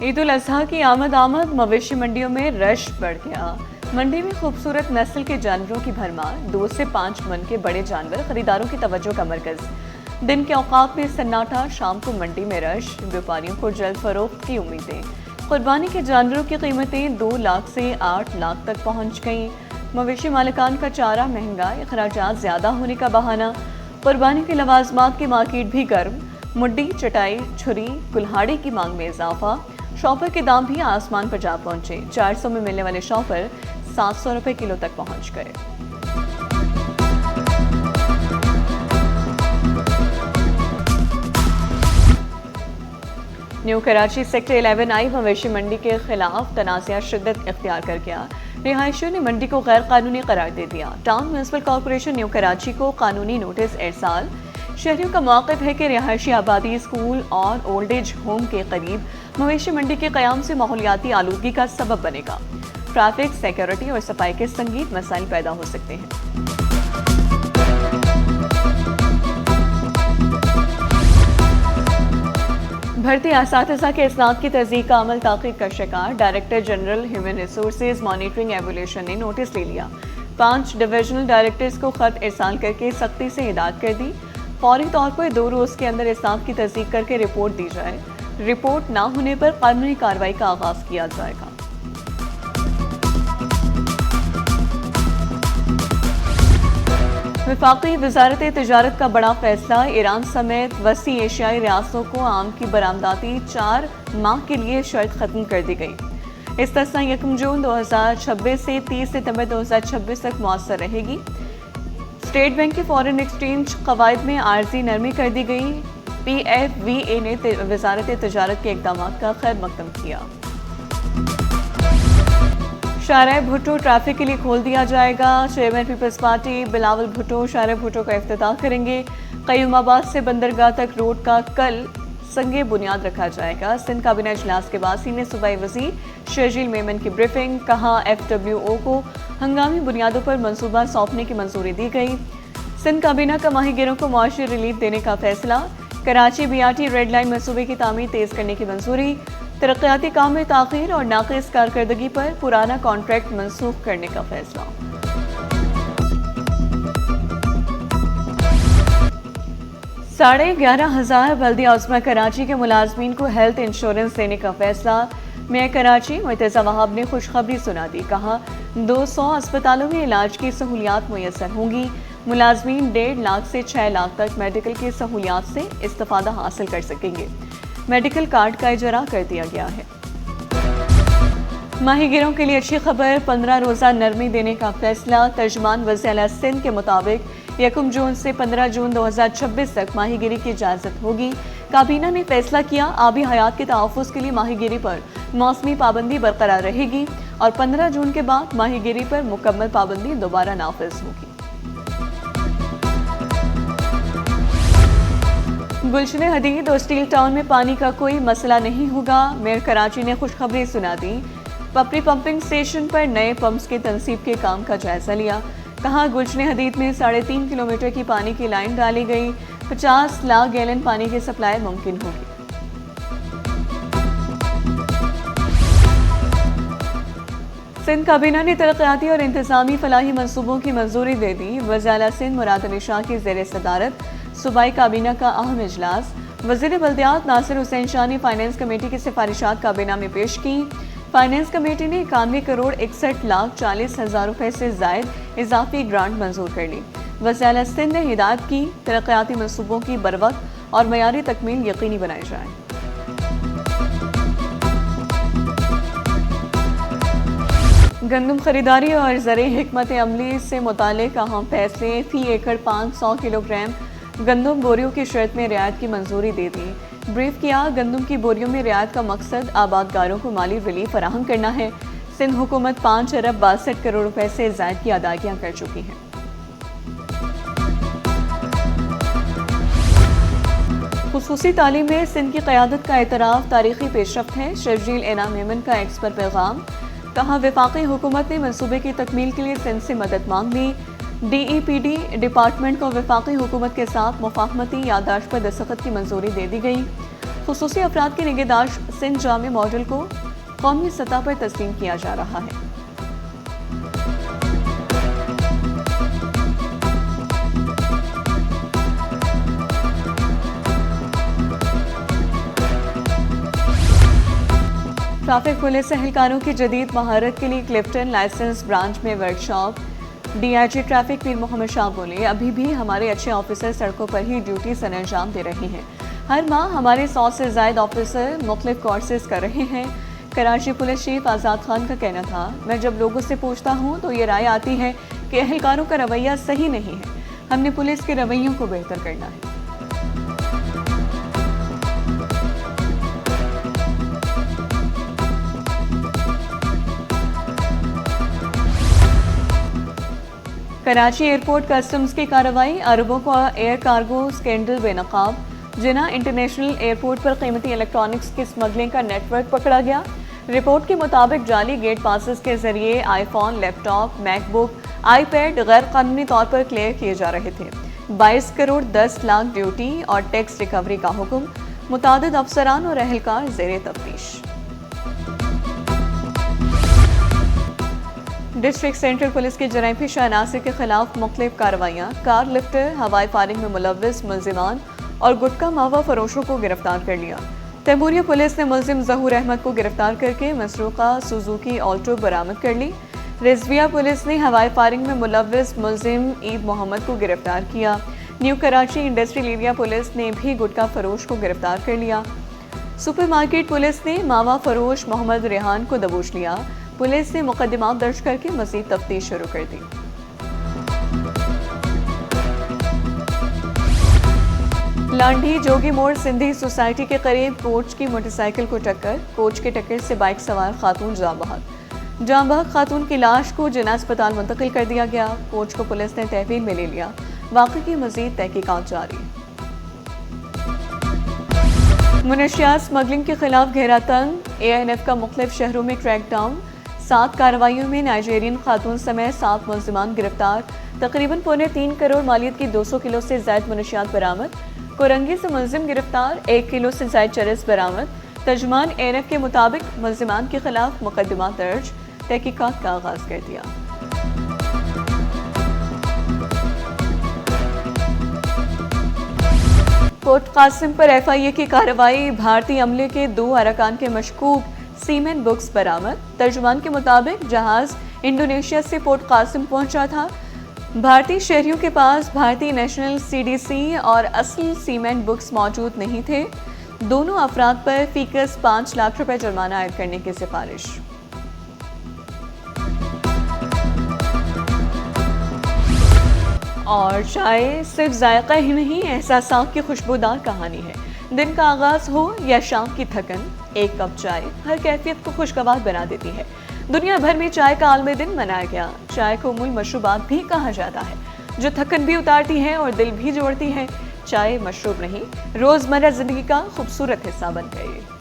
ईद उल अजहा की आमद मवेशी मंडियों में रश बढ़ गया। मंडी में खूबसूरत नस्ल के जानवरों की भरमार, 2 से 5 मन के बड़े जानवर खरीदारों की तवज्जो का मरकज। दिन के औकात में सन्नाटा, शाम को मंडी में रश, व्यापारियों को जल्द फरोख्त की उम्मीदें। कुर्बानी के जानवरों की कीमतें 2 लाख से 8 लाख तक पहुंच गईं। मवेशी मालिकान का चारा महंगा, अखराजात ज्यादा होने का बहाना। कुर्बानी के लवाजमात की मार्केट भी गर्म। मुड्डी, चटाई, छुरी, कुल्हाड़ी की मांग में इजाफा। शॉपर के दाम भी आसमान पर जा पहुंचे। 400 में मिलने वाले शॉपर 700 रुपए किलो तक पहुंच गए। न्यू कराची सेक्टर 11I मवेशी मंडी के खिलाफ तनाज़ा शिद्दत इख्तियार कर गया। रिहायशियों ने मंडी को गैर कानूनी करार दे दिया। Town municipal corporation new Karachi को कानूनी नोटिस इरसाल। शहरियों का मौक़िफ़ है कि रिहायशी आबादी, स्कूल और ओल्ड एज होम के करीब मवेशी मंडी के क़याम से माहौलियाती आलूदगी का सबब बनेगा। ट्रैफिक, सिक्योरिटी और सफाई के संगीन मसाइल पैदा हो सकते हैं। भर्ती असातिज़ा के इसनाद की तस्दीक का अमल ताक़ीद का शिकार। Director general human resources monitoring evolution ने नोटिस ले लिया। 5 डिविजनल डायरेक्टर्स को खत इरसाल करके सख्ती से हिदायत कर दी। फौरी तौर पर 2 रोज़ के अंदर इसनाद की तस्दीक करके रिपोर्ट दी जाए। रिपोर्ट ना होने पर कानूनी कार्रवाई का आगाज किया जाएगा। वफाकी वजारत तिजारत का बड़ा फैसला। ईरान समेत वसी एशियाई रियासतों को आम की बरामदाती 4 माह के लिए शर्त खत्म कर दी गई। इस्तिस्ना 1 जून 2026 से 30 सितंबर 2026 तक मौसर रहेगी। स्टेट बैंक के फॉरेन एक्सचेंज कवायद में आर्जी नरमी कर दी गई। PFVA ने वजारत तिजारत के इक़दाम का खैर मकदम किया। शाहराह भुट्टो ट्रैफिक के लिए खोल दिया जाएगा। चेयरमैन पीपल्स पार्टी बिलावल भुट्टो शाहराह भुट्टो का इफ्तिताह करेंगे। क़य्यूमाबाद से बंदरगाह तक रोड का कल संगे बुनियाद रखा जाएगा। सिंध काबीना इजलास के बाद सीनियर सूबाई वज़ीर शर्जील मेमन की ब्रीफिंग। कहा FWO को हंगामी बुनियादों पर मंसूबा सौंपने की मंजूरी दी गई। सिंध काबीना का माहीगीरों को मुआशी रिलीफ देने का फैसला। कराची BRT रेड लाइन मंसूबे की तामीर तेज करने की मंजूरी। तरक्याती काम में ताख़ीर और नाक़िस कारकर्दगी पर पुराना कॉन्ट्रैक्ट मनसूख करने का फैसला। साढ़े 11,000 बल्दिया उस्मा कराची के मुलाजमीन को हेल्थ इंश्योरेंस देने का फैसला। मेयर कराची मुर्तज़ा वहाब ने खुशखबरी सुना दी। कहा 200 अस्पतालों में इलाज की सहूलियात मुयस्सर होंगी। मुलाजमीन 1.5 लाख से 6 लाख तक मेडिकल की सहूलियात से इस्तिफादा हासिल कर सकेंगे। मेडिकल कार्ड का इजरा कर दिया गया है। माहीगीरों के लिए अच्छी खबर। 15 रोज़ा नरमी देने का फैसला। तर्जुमान वज़ीर आला सिंध के मुताबिक 1 जून से 15 जून 2026 तक माहीगीरी की इजाज़त होगी। काबीना ने फैसला किया आबी हयात के तहफ़्फ़ुज़ के लिए माहीगीरी पर मौसमी पाबंदी बरकरार रहेगी और 15 जून के बाद माहीगीरी पर मुकम्मल पाबंदी दोबारा नाफिज होगी। गुलशन हदीद और स्टील टाउन में पानी का कोई मसला नहीं होगा। मेयर कराची ने खुशखबरी सुना दी। पपरी पंपिंग स्टेशन पर नए पंप्स के तनसीब के काम का जायजा लिया। कहा गुलशन हदीद में 3.5 किलोमीटर की पानी की लाइन डाली गई। 50 लाख गैलन पानी की सप्लाई मुमकिन होगी। सिंध काबीना ने तरक्याती और इंतजामी फलाही मंसूबों की मंजूरी दे दी। वज़ीर आला सिंध मुराद अली शाह की ज़ेर सदारत सूबाई काबीना का अहम इजलास। वज़ीर बल्दियात नासिर हुसैन शाह ने फाइनेंस कमेटी की सिफारिशात काबीना में पेश की। फाइनेंस कमेटी ने 91 करोड़ 61 लाख 40 हज़ार रुपए से जायद इजाफी ग्रांट मंजूर कर ली। वज़ीर आला सिंध ने हिदायत की तरक्याती मंसूबों की बरवक्त और मयारी तकमील यकीनी बनाई जाए। गंदम खरीदारी और ज़र हिकमत अमली से मुतालिक अहम फैसले। फी एकड़ 500 किलोग्राम गंदम बोरियों की शर्त में रियायत की मंजूरी दे दी। ब्रीफ किया गंदम की बोरियों में रियायत का मकसद आबादगारों को माली रिलीफ फराहम करना है। सिंध हुकूमत 5 अरब 62 करोड़ रुपए से ज़ायद की अदायगियाँ कर चुकी है। खुसूसी तालीम में सिंध की क़यादत का एतराफ़ तारीखी पेशरफ्त है। शर्जील एना मेमन का एक्स पर पैगाम। कहा वफाकी हुकूमत ने मनसूबे की तकमील के लिए सिंध से मदद मांग ली। DEPD डिपार्टमेंट को वफाकी हुकूमत के साथ मुफाहमती याददाश्त पर दस्तखत की मंजूरी दे दी गई। खुसूसी अफराद की निगहदाश्त सिंध जामे मॉडल को कौमी सतह पर तस्लीम किया जा रहा है। ट्रैफिक पुलिस एहलकारों की जदीद महारत के लिए क्लिफ्टन लाइसेंस ब्रांच में वर्कशॉप। डीआईजी ट्रैफिक पीर मोहम्मद शाह बोले, अभी भी हमारे अच्छे ऑफिसर सड़कों पर ही ड्यूटी सर अंजाम दे रहे हैं। हर माह हमारे 100 से ज़ायद ऑफिसर मुख्तलिफ कोर्सेज कर रहे हैं। कराची पुलिस चीफ आज़ाद खान का कहना था, मैं जब लोगों से पूछता हूँ तो ये राय आती है कि एहलकारों का रवैया सही नहीं है। हमने पुलिस के रवैयों को बेहतर करना है। कराची एयरपोर्ट कस्टम्स की कार्रवाई, अरबों को एयर कार्गो स्कैंडल बेनकाब। जिना इंटरनेशनल एयरपोर्ट पर कीमती इलेक्ट्रॉनिक्स की स्मगलिंग का नेटवर्क पकड़ा गया। रिपोर्ट के मुताबिक जाली गेट पासेस के जरिए आईफोन, लैपटॉप, मैकबुक, आईपैड गैर कानूनी तौर पर क्लियर किए जा रहे थे। 22 करोड़ 10 लाख ड्यूटी और टैक्स रिकवरी का हुक्म। मुतादिद अफसरान और अहलकार ज़ेरे तफ्तीश। डिस्ट्रिक्ट सेंट्रल पुलिस की जराइम पेशा अनासर के खिलाफ मुख्तलिफ कार्रवाइयाँ। कार लिफ्टर, हवाई फायरिंग में मुलव्विस मुलजिमान और गुटखा मावा फरोशों को गिरफ्तार कर लिया। तैमूरिया पुलिस ने मुलजिम ज़हूर अहमद को गिरफ्तार करके मसरूका सुजुकी ऑल्टो बरामद कर ली। रिजविया पुलिस ने हवाई फायरिंग में मुलव्विस मुलजिम ईद मोहम्मद को गिरफ्तार किया। New Karachi industrial area police ने भी गुटखा फरोश को गिरफ्तार कर लिया। सुपरमार्केट पुलिस ने मावा फरोश मोहम्मद रेहान को दबोच लिया। पुलिस ने मुकदमा दर्ज करके मज़ीद तफ्तीश शुरू कर दी। लांडी जोगी मोड़ सिंधी सोसाइटी के करीब कोच की मोटरसाइकिल को टक्कर। कोच के टक्कर से बाइक सवार खातून जाँ बहक। जाँ बहक खातून की लाश को जिला अस्पताल मुंतकिल कर दिया गया। कोच को पुलिस ने तहवील में ले लिया। वाक़े की मज़ीद तहकीकात जारी। मुनशियात स्मगलिंग के खिलाफ घेरा तंग। ANF का मुख्तलिफ शहरों में क्रैकडाउन। 7 कार्रवाइयों में नाइजीरियन खातून समेत 7 मुलजिमान गिरफ्तार। तकरीबन 3.25 करोड़ मालियत की 200 किलो से ज़ायद मुनशियात बरामद। कोरंगी से मुलजिम गिरफ्तार। 1 किलो से ज़ायद चरस बरामद। तर्जुमान ANF के मुताबिक मुलजिमान के खिलाफ मुकदमा दर्ज। तहकीकात का आगाज कर दिया। कोट कासिम पर FIA की कार्रवाई। भारतीय अमले के 2 अरकान के मशकूक सीमेंट बुक्स बरामद। तर्जुमान के मुताबिक जहाज इंडोनेशिया से पोर्ट कासिम पहुंचा था। भारतीय शहरियों के पास भारतीय नेशनल CDC और असली सीमेंट बुक्स मौजूद नहीं थे। दोनों अफराद पर फीकस 5 लाख रुपए जुर्माना आयद करने की सिफारिश। और चाय सिर्फ जायका ही नहीं, एहसासात की खुशबूदार कहानी है। दिन का आगाज हो या शाम की थकन, एक कप चाय हर कैफियत को खुशगवार बना देती है। दुनिया भर में चाय का आलमी दिन मनाया गया। चाय को मूल मशरूबात भी कहा जाता है, जो थकन भी उतारती है और दिल भी जोड़ती है। चाय मशरूब नहीं, रोजमर्रा जिंदगी का खूबसूरत हिस्सा बन गई।